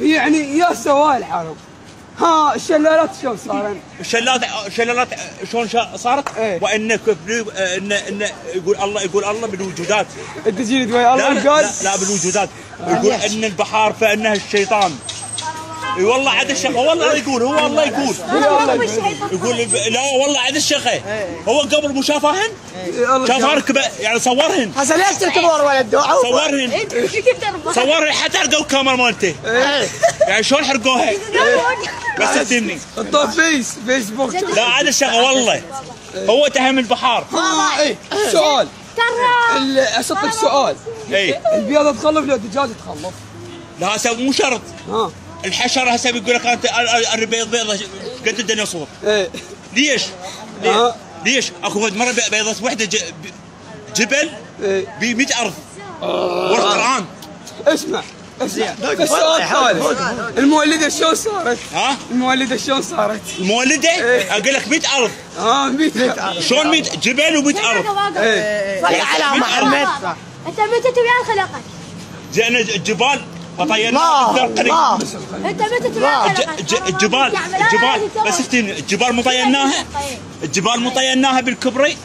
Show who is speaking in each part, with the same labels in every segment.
Speaker 1: يعني يا سوالف الحرب. ها الشلالات شلون صارت؟
Speaker 2: الشلالات شلون صارت؟
Speaker 1: ايه؟
Speaker 2: وانك ان يقول الله بالوجودات.
Speaker 1: انت جيت ويا الله قال؟
Speaker 2: لا بالوجودات. يقول ان البحار فانها الشيطان. اي والله عاد الشيخ والله يقول هو الله يقول لا والله عاد الشيخ هو قبل مو شافهن؟ شافهن يعني صورهن.
Speaker 3: هسه ليش تركبون ولد
Speaker 2: صورهن حتى حرقوا الكاميرا مالته. يعني شلون حرقوها؟ بس تفهمني.
Speaker 1: حطوه فيسبوك.
Speaker 2: لا عاد الشيخ والله هو اتهم البحار.
Speaker 1: اي سؤال. اسالك سؤال.
Speaker 2: اي
Speaker 1: البيضة تخلف لو الدجاجة تخلف؟
Speaker 2: لا هسه مو شرط.
Speaker 1: ها
Speaker 2: الحشرة هسه بيقول لك انت البيض بيضة قد الديناصور.
Speaker 1: ايه
Speaker 2: ليش؟ ليش؟ اكو مرة بيضة وحدة جبل ب 100 ارض. والقرآن.
Speaker 1: اسمع السؤال الثالث. المولدة شلون صارت؟
Speaker 2: ها؟
Speaker 1: المولدة شلون صارت؟
Speaker 2: المولدة؟ اقول لك 100 ارض.
Speaker 1: 100 ارض.
Speaker 2: شلون 100 جبل و100 ارض؟
Speaker 3: صلي على محمد.
Speaker 4: انت متى ويا خلقك؟
Speaker 2: جئنا الجبال فطيناها بالقريب.
Speaker 4: انت متى ويا خلقك؟
Speaker 2: الجبال بس افتيني الجبال مو طيناها. الجبال مو طيناها بالكبريت.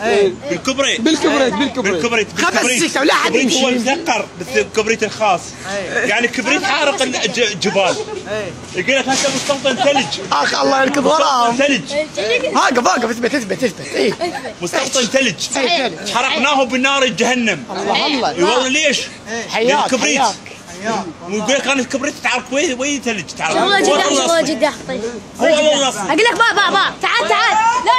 Speaker 2: بالكبريت
Speaker 3: خبز ولا حد يمشي.
Speaker 2: هو مسكر بالكبريت الخاص. يعني كبريت حارق الجبال. يقول لك هسه مستوطن ثلج.
Speaker 3: اخ الله يركض وراهم.
Speaker 2: ثلج.
Speaker 3: واقف اثبت. اي
Speaker 2: مستوطن ثلج. حرقناه بنار جهنم.
Speaker 3: الله
Speaker 2: والله ليش؟
Speaker 3: حياك
Speaker 2: الكبريت. ويقول لك انا الكبريت تعرف وين ثلج تعرف.
Speaker 4: والله جده طيب.
Speaker 2: والله
Speaker 4: اقول لك با تعال لا